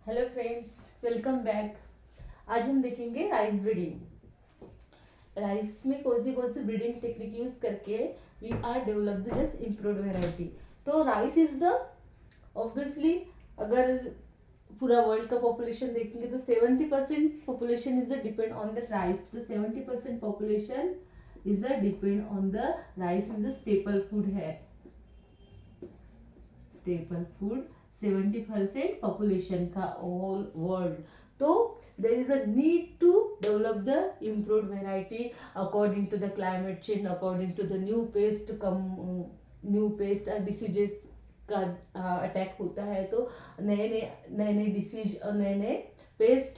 Hello friends, welcome back. आज हम देखेंगे राइस ब्रीडिंग। राइस में कौन सी ब्रीडिंग टेक्निक यूज करके we are develop the just improved variety. तो राइस इज द ऑब्वियसली, अगर पूरा वर्ल्ड का पॉपुलेशन देखेंगे तो 70% population is the depend on the rice. The 70% population is the depend on the rice. Is the staple food है, staple food 70% population का whole world. तो there is a need to develop the improved variety according to the climate change, according to the new pest diseases का attack होता है। तो नए disease और नए पेस्ट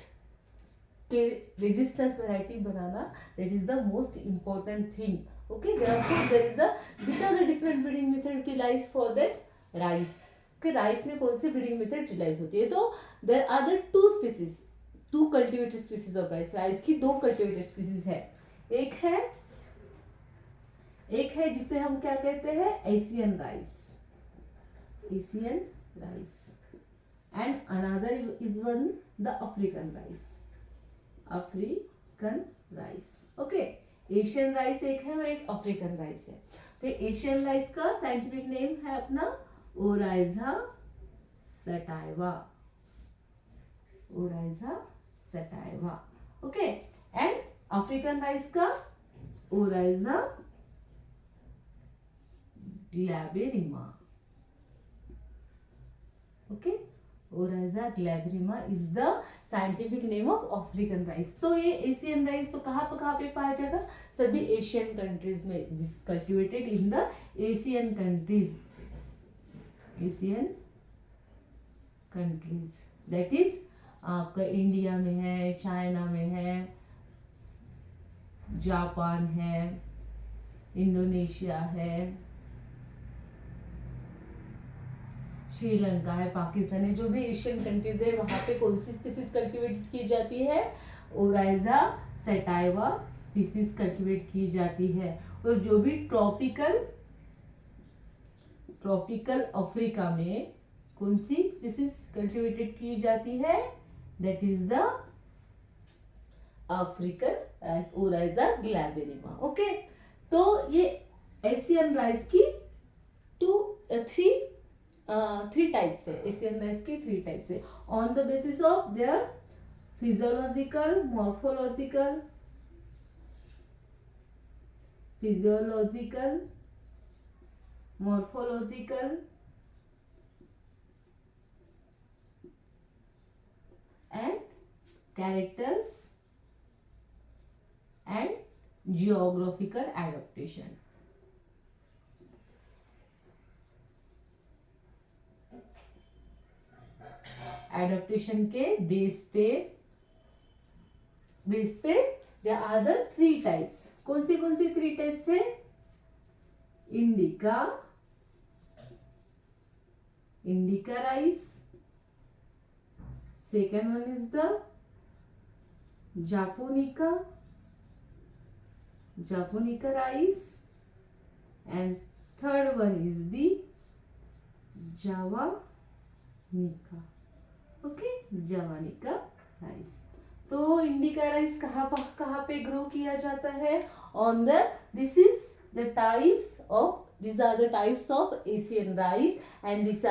के resistance variety banana, that is the most important thing. Okay, therefore there is a which are the different breeding method utilized for that rice। कि rice में कौन सी ब्रीडिंग मेथड यूटिलाइज होती है। तो there are the two cultivated species of rice. Rice की दो cultivated species है। एक है जिसे हम क्या कहते हैं, Asian rice and another is one the African rice. Okay, Asian rice एक है और एक अफ्रीकन राइस है। तो एशियन राइस का साइंटिफिक नेम है अपना Oryza sativa. Okay, and African rice का Oryza glaberrima. Okay, Oryza glaberrima is the scientific name of African rice. तो ये एशियन राइस तो कहाँ पे पाया जाएगा, सभी एशियन कंट्रीज में। This cultivated in the Asian countries that is आपका इंडिया में है, चाइना में है, जापान है, इंडोनेशिया है, श्रीलंका है, पाकिस्तान है। जो भी एशियन कंट्रीज है वहां पे कौन सी स्पीसीज कल्टिवेट की जाती है, ओराइजा सटाइवा स्पीसीज कल्टिवेट की जाती है। और जो भी ट्रॉपिकल अफ्रीका में कौन सी स्पीसीज कल्टिवेटेड की जाती है, that is the African rice Oryza glaberrima. Okay, तो ये एशियन राइस की थ्री टाइप्स है। एशियन राइस की 3 टाइप्स है on the basis of their physiological, morphological and characters and geographical adaptation। Adaptation के बेस पे देयर आर द 3 टाइप्स। कौन सी 3 टाइप्स है, indica rice, second one is the japonica rice and third one is the javanica. Okay, javanica rice. तो indica rice कहाँ पे grow किया जाता है, on the these are the types of Asian rice and these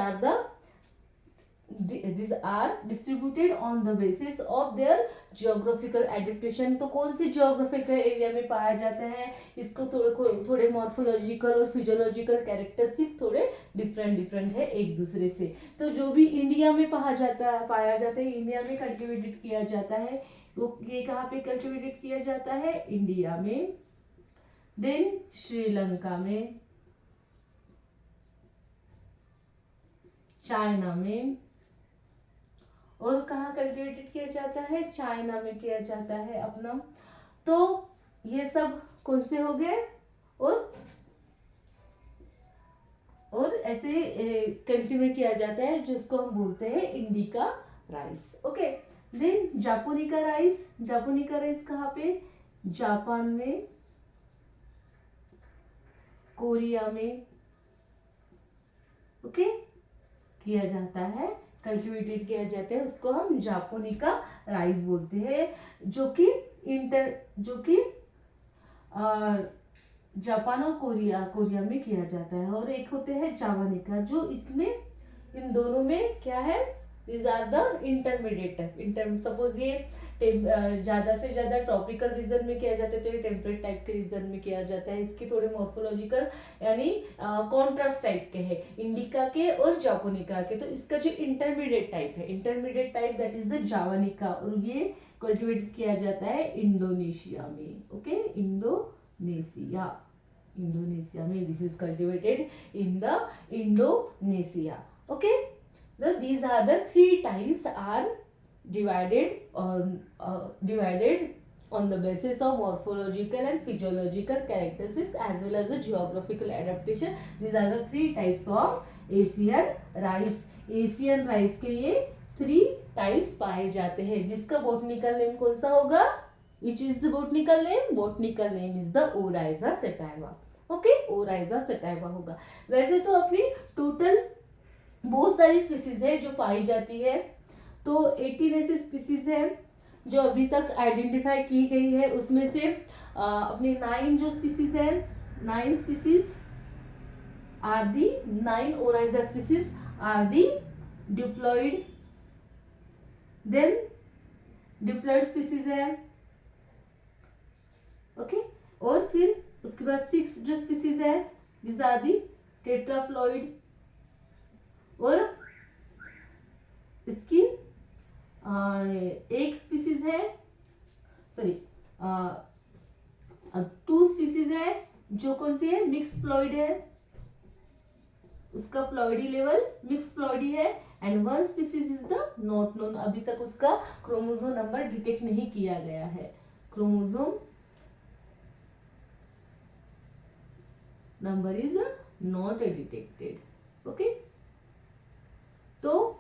are distributed on the basis of their geographical adaptation। तो कौन से geographical area में पाया जाता है, इसको थोड़े मॉर्फोलॉजिकल और फिजियोलॉजिकल कैरेक्टरिस्टिक्स थोड़े डिफरेंट है एक दूसरे से। तो जो भी इंडिया में पाया जाता है, इंडिया में कल्टिवेटेड किया जाता है, वो ये कहाँ पे कल्टिवेटेड किया जाता है, इंडिया में, देन श्रीलंका में, चाइना में, और कहाँ कल्टिवेटेड किया जाता है, चाइना में किया जाता है अपना। तो ये सब कौन से हो गए, और ऐसे कल्टिवेट किया जाता है जिसको हम बोलते हैं indica rice. Okay, then japonica rice कहाँ पे, जापान में, कोरिया में, ओके, किया जाता है। कल्टिवेटेड किया जाता है उसको हम जापोनिका राइस बोलते हैं, जो कि जापान और कोरिया में किया जाता है। और एक होते हैं जावानिका, जो इसमें इन दोनों में क्या है, these are the intermediate. Suppose ये ज्यादा से ज्यादा ट्रॉपिकल रीजन में किया जाता है तो ये टेम्परेट टाइप के रीजन में किया जाता है। इसके थोड़े मॉर्फोलॉजिकल यानी कॉन्ट्रास्ट टाइप के हैं इंडिका के और जापोनिका के। तो इसका जो intermediate type that is the javanica, और ये कल्टिवेट किया जाता है इंडोनेशिया में। ओके, इंडोनेशिया में this is cultivated in the Indonesia. Okay, these are the three types are divided on the basis of morphological and physiological characteristics as well as the geographical adaptation. These are the three types of Asian rice. Asian rice के ये 3 types पाए जाते हैं, जिसका botanical name कौन सा होगा? Which is the botanical name? Botanical name is the Oryza sativa. Okay, Oryza sativa होगा। वैसे तो अपनी टोटल बहुत सारी स्पीसीज है जो पाई जाती है, तो 18 ऐसी स्पीसीज है जो अभी तक आइडेंटिफाई की गई है। उसमें से अपनी 9 जो स्पीसीज है, 9 species are the 9 Oryza species are the diploid, then diploid species है। ओके, और फिर उसके बाद 6 जो स्पीसीज है दिस आर दी टेट्राफ्लॉइड, और इसकी एक स्पीसीज है, सॉरी 2 स्पीसीज है जो कौन सी है, मिक्स प्लॉइड है, उसका प्लॉइडी लेवल मिक्स प्लॉइडी है। And 1 species is the not known, अभी तक उसका क्रोमोसोम नंबर डिटेक्ट नहीं किया गया है। Chromosome number is not detected. Okay, तो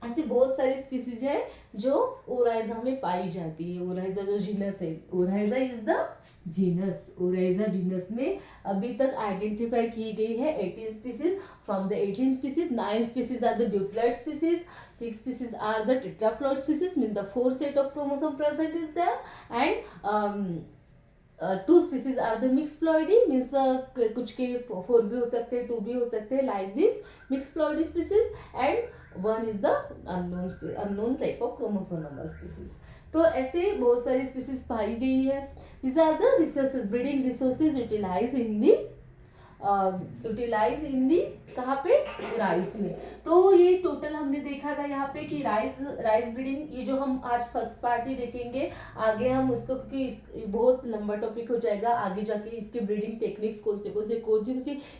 ऐसी बहुत सारी स्पीसीज है जो ओराइजा में पाई जाती है। ओराइजा जो जीनस है, Oryza is the genus, Oryza genus में अभी तक आइडेंटिफाई की गई है 18 species. From the 18 species 9 species are the diploid species, 6 species are the tetraploid species, mean the 4 set of chromosome present is there, and 2 species are the mix ploidy, means कुछ के 4 भी हो सकते हैं, 2 भी हो सकते हैं, like this mix ploidy species, and 1 is the unknown type of chromosome number species. तो ऐसे बहुत सारी स्पीसीज पाई गई है। these are the resources, breeding resources utilized in the कहाँ पे, राइस में। तो ये टोटल हमने देखा था यहाँ पे कि राइस ब्रीडिंग, ये जो हम आज फर्स्ट पार्ट ही देखेंगे, आगे हम उसको, क्योंकि बहुत लंबा टॉपिक हो जाएगा, आगे जाके इसकी ब्रीडिंग टेक्निक्स कौन सी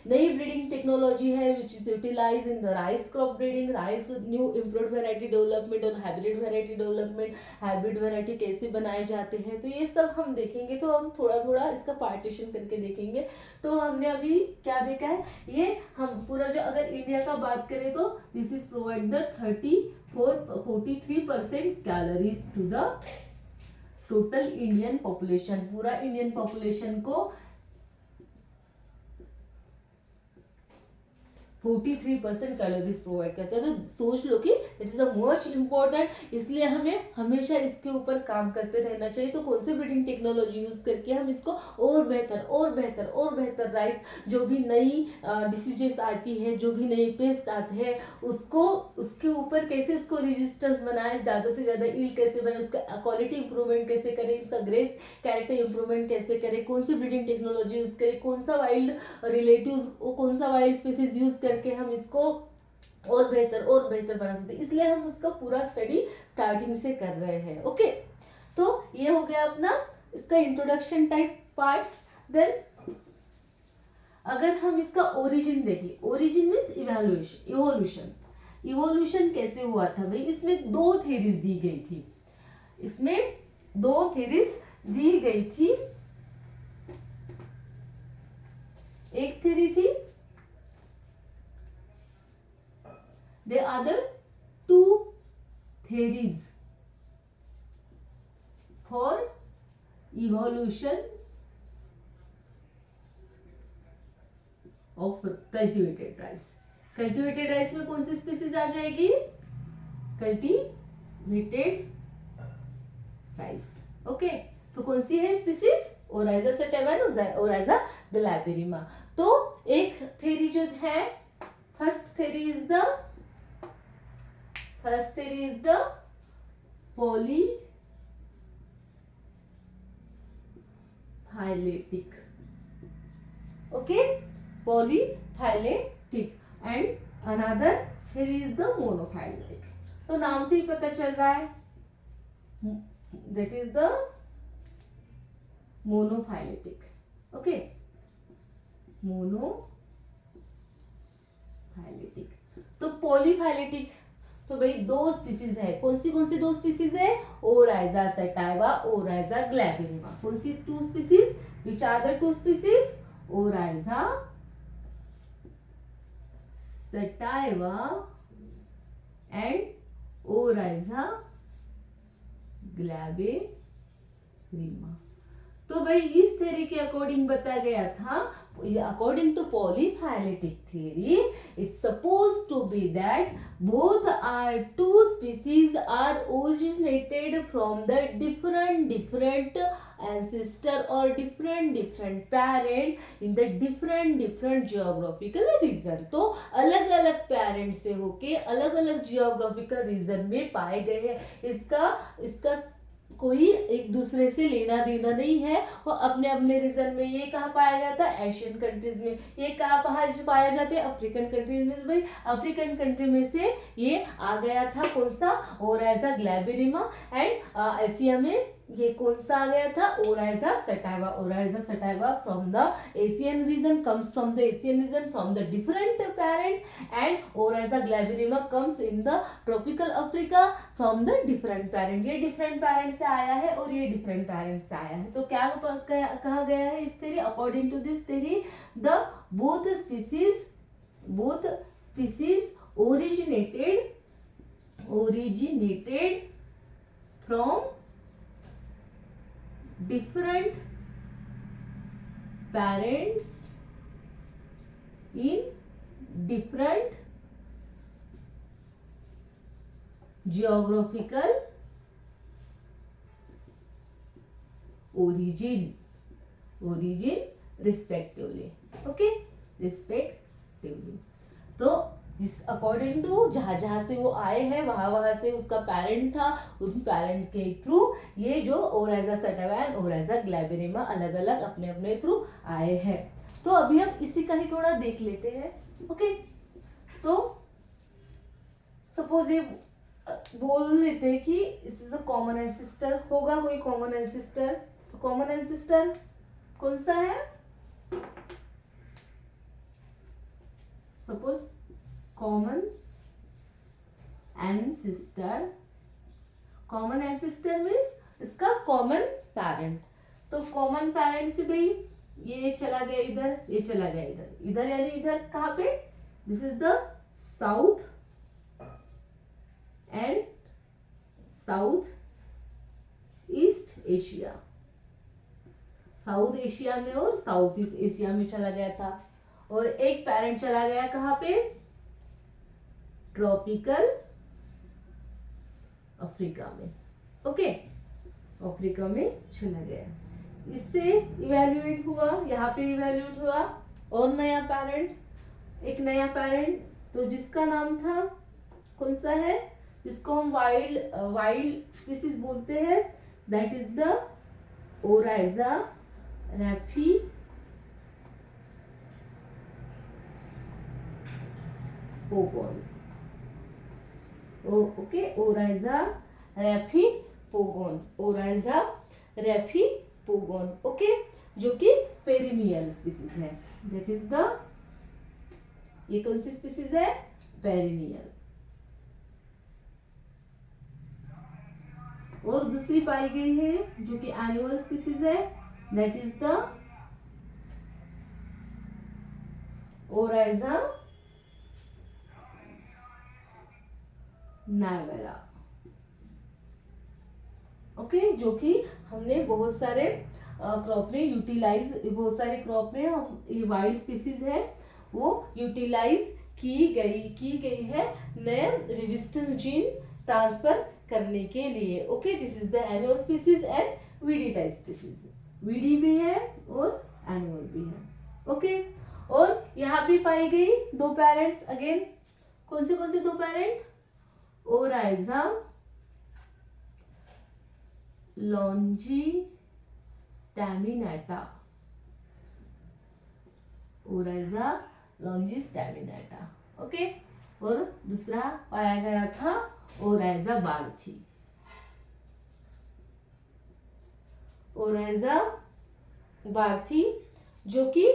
नई ब्रीडिंग टेक्नोलॉजी है which is utilize in the rice crop breeding, rice new improved variety development और hybrid variety development, hybrid variety कैसे बनाए जाते हैं, तो ये सब हम देखेंगे। तो हम थोड़ा थोड़ा इसका पार्टीशन करके देखेंगे। तो हमने अभी क्या देखा है, ये हम पूरा जो अगर इंडिया का बात करें तो this is provide the 43% calories to the total Indian population. पूरा इंडियन पॉपुलेशन को 43% कैलोरीज प्रोवाइड करता है। तो सोच लो कि it is the most important, इसलिए हमें हमेशा इसके ऊपर काम करते रहना चाहिए। तो कौन सी ब्रीडिंग टेक्नोलॉजी यूज करके हम इसको और बेहतर राइस, जो भी नई डिसीजेस आती है, जो भी नई पेस्ट आते हैं, उसके ऊपर कैसे उसको रेजिस्टेंस बनाए, ज़्यादा से ज़्यादा ईल्ड कैसे बनाए, उसका क्वालिटी इंप्रूवमेंट कैसे करें, इसका ग्रेट कैरेक्टर इंप्रूवमेंट कैसे करें, कौन सी ब्रीडिंग टेक्नोलॉजी यूज करें, कौन सा वाइल्ड रिलेटिव्स, कौन सा वाइल्ड स्पीसीज यूज करके हम इसको और बेहतर बना सकते हैं। इसलिए हम उसका पूरा स्टडी स्टार्टिंग से कर रहे हैं। ओके, तो ये हो गया अपना इसका इंट्रोडक्शन टाइप पार्ट्स। देन अगर हम इसका ओरिजिन देखें, ओरिजिन मीन्स इवोल्यूशन कैसे हुआ था भाई, इसमें 2 थ्योरीज दी गई थी, एक थ्योरी थी, there are the 2 theories for evolution of cultivated rice। Cultivated rice में कौन सी स्पीसीज आ जाएगी, कल्टीवेटेड राइस। ओके, तो कौन सी है species? Oryza sativa and Oryza glaberrima. तो एक थ्योरी जो है, first theory is the polyphyletic. Okay, polyphyletic, and another theory is the monophyletic. तो नाम से ही पता चल रहा है, that is the monophyletic. Okay, monophyletic. तो polyphyletic, तो भाई दो स्पीसीज है। कौन सी दो स्पीसीज है? Oryza sativa, Oryza glaberrima. कौन सी two species? Which are the two species? Oryza sativa and Oryza glaberrima. तो भाई इस थ्योरी के अकॉर्डिंग बताया गया था, according to polyphyletic theory, it's supposed to be that both are two species are originated from the different ancestor or different parent in the different geographical region. तो अलग अलग पेरेंट से होके अलग अलग जियोग्राफिकल रीजन में पाए गए हैं। इसका कोई एक दूसरे से लेना देना नहीं है, और अपने अपने रीजन में। ये कहाँ पाया जाता है? एशियन कंट्रीज में। ये कहाँ पाया जाते हैं? अफ्रीकन कंट्रीज में। भाई अफ्रीकन कंट्री में से ये आ गया था कौन सा? ओराइजा ग्लैबिरिमा। एंड एशिया में ये कौन सा आ गया था? Oryza sativa. Oryza sativa from the Asian region, comes from the Asian region from the different parent, and Oryza glaberrima comes in the tropical Africa from the different parent. ये different parent से आया है और ये different parent से आया है। तो क्या कहा गया है इस theory? According to this theory, the both species originated from different parents in different geographical origin respectively. Okay, respectively. तो जिस अकॉर्डिंग टू जहां से वो आए हैं वहां से उसका पेरेंट था, उन पेरेंट के थ्रू ये जो ओराइजा सटाइवा एंड ओराइजा ग्लैबिरिमा अलग अलग अपने अपने थ्रू आए हैं। तो अभी हम इसी का ही थोड़ा देख लेते हैं। ओके, तो सपोज ये बोल लेते हैं कि इस इज अ कॉमन एंसेस्टर। होगा कोई कॉमन एंसेस्टर, तो कॉमन एंसेस्टर कौन सा है? सपोज कॉमन एंसेस्टर मीन्स इसका कॉमन पेरेंट। तो कॉमन पेरेंट से भाई ये चला गया इधर, ये चला गया इधर, इधर यानी इधर कहाँ पे? This is the south and south east Asia. South Asia में और साउथ ईस्ट एशिया में चला गया था। और एक पेरेंट चला गया कहाँ पे? ट्रॉपिकल अफ्रीका में। ओके, अफ्रीका में चला गया। इससे इवेल्युएट हुआ, यहाँ पे इवेल्युएट हुआ और नया पेरेंट, एक नया पेरेंट, तो जिसका नाम था कौन सा है? जिसको हम वाइल्ड स्पीसीज बोलते हैं, that is the Oryza rufipogon. Okay, Oryza rufipogon, Oryza rufipogon. Okay, जो कि पेरिनियल स्पीसीज है। दैट इज द, ये कौन सी स्पीसीज है? पेरिनियल। और दूसरी पाई गई है जो कि एनुअल स्पीसीज है, that is the Oryza nivara. Okay, जो कि हमने बहुत सारे क्रॉप में यूटिलाइज, बहुत सारे क्रॉप में हम ये वाइल्ड स्पीसीज है वो यूटिलाइज की गई है। नए रेजिस्टेंस जीन ट्रांसफर करने के लिए। Okay, this is the annual species and weedy type species. Weedy भी है और एनुअल भी है। ओके, और यहाँ पे पाई गई दो पेरेंट्स अगेन। कौन से दो parent? Oryza longistaminata, Oryza longistaminata. Okay, और दूसरा पाया गया था ओराइजा बार्थी। ओराइजा बार्थी जो कि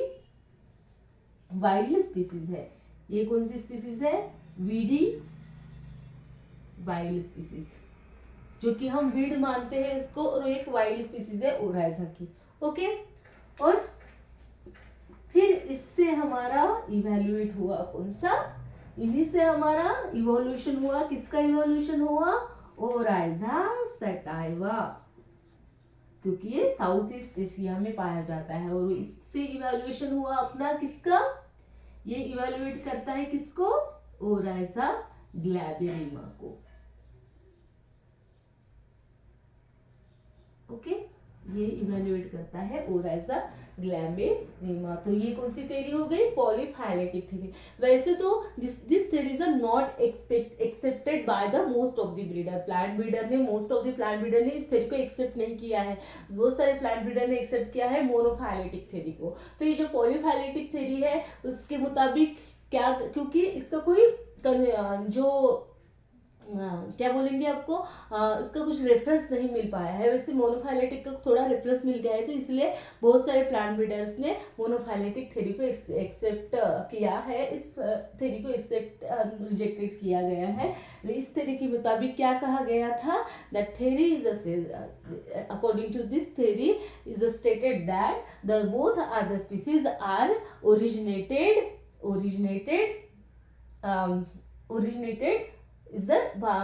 वाइल्ड स्पीसीज है। ये कौन सी स्पीसीज है? वीडी वाइल्ड स्पीसीज, जो कि हम वीड मानते हैं इसको, और एक वाइल्ड स्पीसीज है ओराइजा की। ओके, और फिर इससे हमारा इवेल्युएट हुआ कौन सा? इन्हीं से हमारा इवोल्यूशन हुआ। किसका इवोल्यूशन हुआ? ओराइजा सटाइवा, क्योंकि ये साउथ ईस्ट एशिया में पाया जाता है। और इससे इवोल्यूशन हुआ अपना किसका? ये इवेल्युएट करता है किसको? ओराइजा ग्लैबिरिमा को। ओके, ये इवेल्युएट करता है ओराइजा ग्लैबिरिमा। तो ये कौन सी थ्योरी हो गई? Polyphyletic theory. वैसे तो this theories are not accepted by the most of the breeder. Plant breeder ने, most of the plant breeder ने इस थ्योरी को एक्सेप्ट नहीं किया है। बहुत सारे प्लांट ब्रीडर ने एक्सेप्ट किया है मोनोफाइलेटिक थ्योरी को। तो ये जो पॉलीफाइलेटिक थ्योरी है उसके मुताबिक क्या, क्योंकि इसका कोई जो क्या बोलेंगे आपको, इसका कुछ रेफरेंस नहीं मिल पाया है। वैसे मोनोफाइलेटिक का थोड़ा रेफरेंस मिल गया है, तो इसलिए बहुत सारे प्लांट ब्रीडर्स ने मोनोफाइलेटिक थ्योरी को एक्सेप्ट किया है। इस थ्योरी को एक्सेप्ट रिजेक्टेड किया गया है। इस थ्योरी के मुताबिक क्या कहा गया था? That theory is according to this theory is stated that the both are the species are originated is the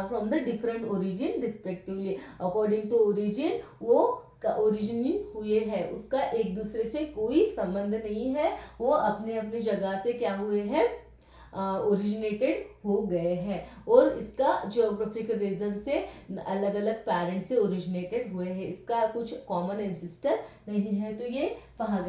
from the different origin respectively। according to origin, वो ओरिजिन हुए हैं, उसका एक दूसरे से कोई संबंध नहीं है। वो अपने अपने जगह से क्या हुए हैं? ओरिजिनेटेड हो गए हैं। और इसका जियोग्राफिकल रीजन से अलग अलग पेरेंट से ओरिजिनेटेड हुए हैं। इसका कुछ कॉमन एंसिस्टर नहीं है। तो ये कहा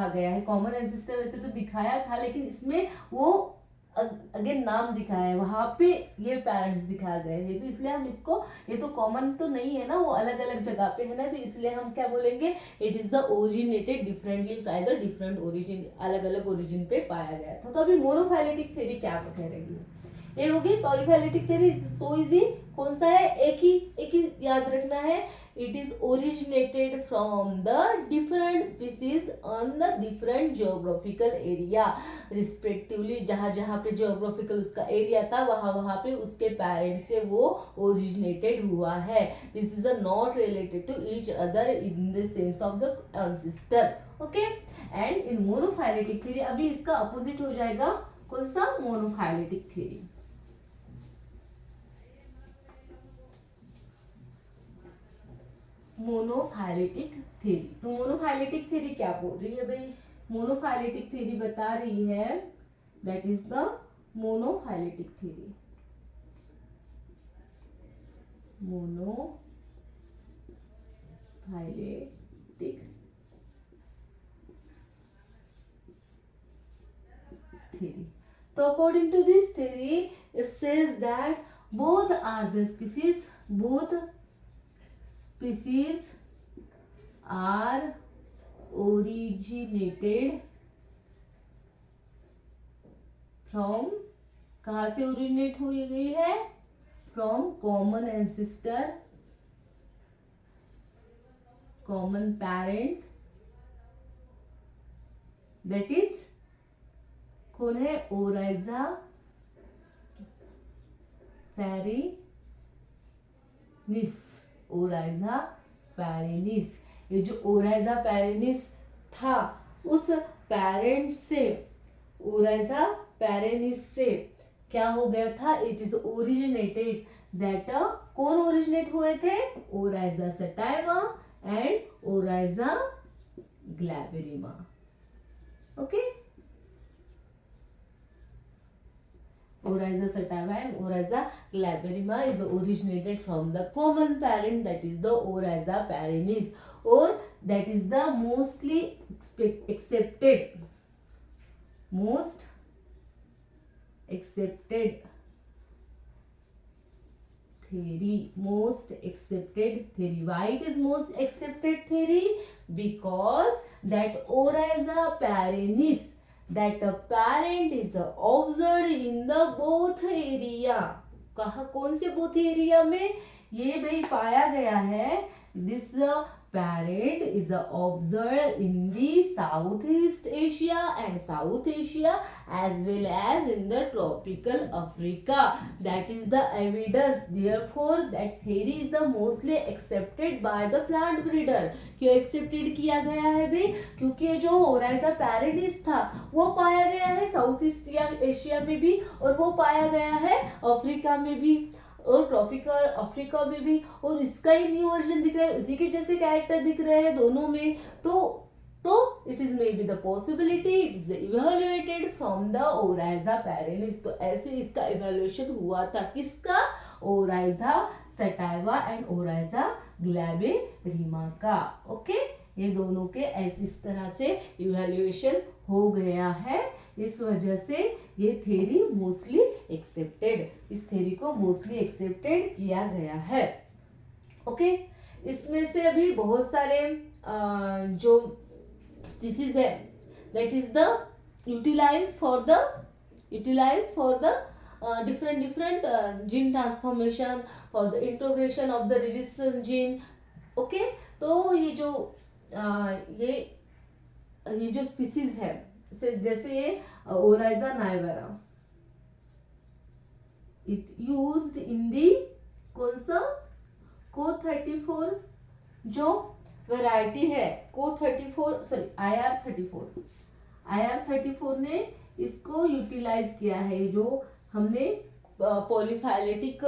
गया है। कॉमन एंसिस्टर वैसे तो दिखाया था, लेकिन इसमें वो अगेन नाम दिखाया है, वहां पे ये पेरेंट्स दिखाए गए हैं। तो इसलिए हम इसको, ये तो कॉमन तो नहीं है ना, वो अलग अलग जगह पे है ना, तो इसलिए हम क्या बोलेंगे? It is the originated differently by the different origin. अलग अलग ओरिजिन पे पाया गया था। तो अभी मोनोफाइलेटिक थ्योरी क्या कह रही है? ये होगी पॉलीफाइलेटिक थ्योरी। So easy. कौन सा है? एक ही याद रखना है। It is originated from the different species on the different geographical area respectively. जहां जहां पे जियोग्राफिकल उसका एरिया था, वहां वहां पे उसके पेरेंट से वो ओरिजिनेटेड हुआ है। This is not related to each other in the sense of the ancestor. Okay, and in monophyletic theory, अभी इसका अपोजिट हो जाएगा कौन सा? Monophyletic theory. मोनोफाइलेटिक थ्योरी, तो मोनोफाइलेटिक थ्योरी क्या बोल रही है भाई? मोनोफाइलेटिक थ्योरी बता रही है that is the monophyletic theory. Monophyletic theory. So according to this theory, it says that both are the species, both species are originated from, कहाँ से ओरिजिनेट हुई गई है? From common ancestor, common parent, that is कौन है? Oryza पेरिनिस। Oryza पेरिनिस, ये जो Oryza पेरिनिस था, उस पेरेंट से, ओराइजा पेरिनिस से क्या हो गया था? इट इज ओरिजिनेटेड दैट, कौन ओरिजिनेट हुए थे? Oryza sativa and Oryza glaberrima. Okay, Oryza sativa and Oryza glaberrima is originated from the common parent, that is the Oryza perennis, or that is the mostly most accepted theory. Most accepted theory. Why it is most accepted theory? Because that Oryza perennis, that the parent is observed in the both area. कहा कौन से both area में ये भाई पाया गया है? This parent is observed in the Southeast Asia and South Asia as well as in the tropical Africa. That is the evidence. Therefore, that theory is mostly accepted by the plant breeder. क्यों accepted किया गया है भाई? क्योंकि जो Oryza पैरेडिस था वो पाया गया है साउथ ईस्ट एशिया में भी, और वो पाया गया है अफ्रीका में भी, और ट्रॉपिकल अफ्रीका में भी, और इसका ही न्यू वर्जन दिख रहा है, उसी के जैसे कैरेक्टर दिख रहे हैं दोनों में. तो it is may be the possibility it is evaluated from the Oryza perennis. तो ऐसे इसका इवेल्युएशन हुआ था. किसका? Oryza sativa and Oryza glaberrima का. ओके, ये दोनों के ऐसे इस तरह से इवेल्युएशन हो गया है. इस वजह से ये थ्योरी मोस्टली एक्सेप्टेड, इस थ्योरी को मोस्टली एक्सेप्टेड किया गया है. ओके, इसमें से अभी बहुत सारे जो स्पीसीज है that is the utilize for the different gene transformation for the integration of the resistance gene. Okay, तो ये जो स्पीसीज है जैसे ये ओराइजा नाइवेरा, इट यूज्ड इन दी कौन सा को34 जो वैरायटी है को34 सॉरी IR34 ने इसको यूटिलाइज किया है. जो हमने पॉलीफाइलेटिक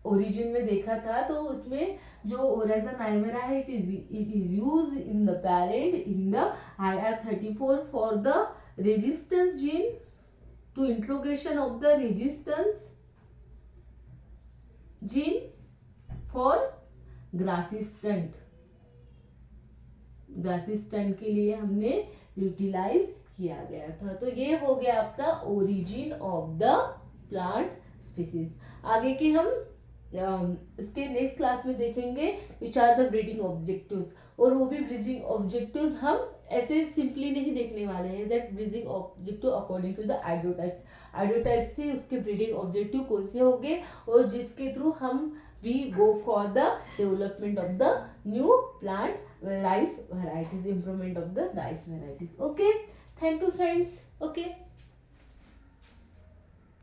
ओरिजिन में देखा था, तो उसमें जो ओराइजा नाइवेरा है it is used in the parent in the IR34 for the resistance gene to introgression of the resistance gene for grassy stunt के लिए हमने यूटिलाइज किया गया था. तो ये हो गया आपका origin of the plant species. आगे के हम इसके नेक्स्ट क्लास में देखेंगे which are the breeding objectives, और वो भी ब्रीडिंग ऑब्जेक्टिव्स हम ऐसे सिंपली नहीं देखने वाले हैं. That breeding objective according to the ideotype से उसके ब्रीडिंग ऑब्जेक्टिव कौन से होंगे, और जिसके थ्रू हम we go for the development of the new plant rice varieties, improvement of the rice varieties. Okay, thank you friends. Okay.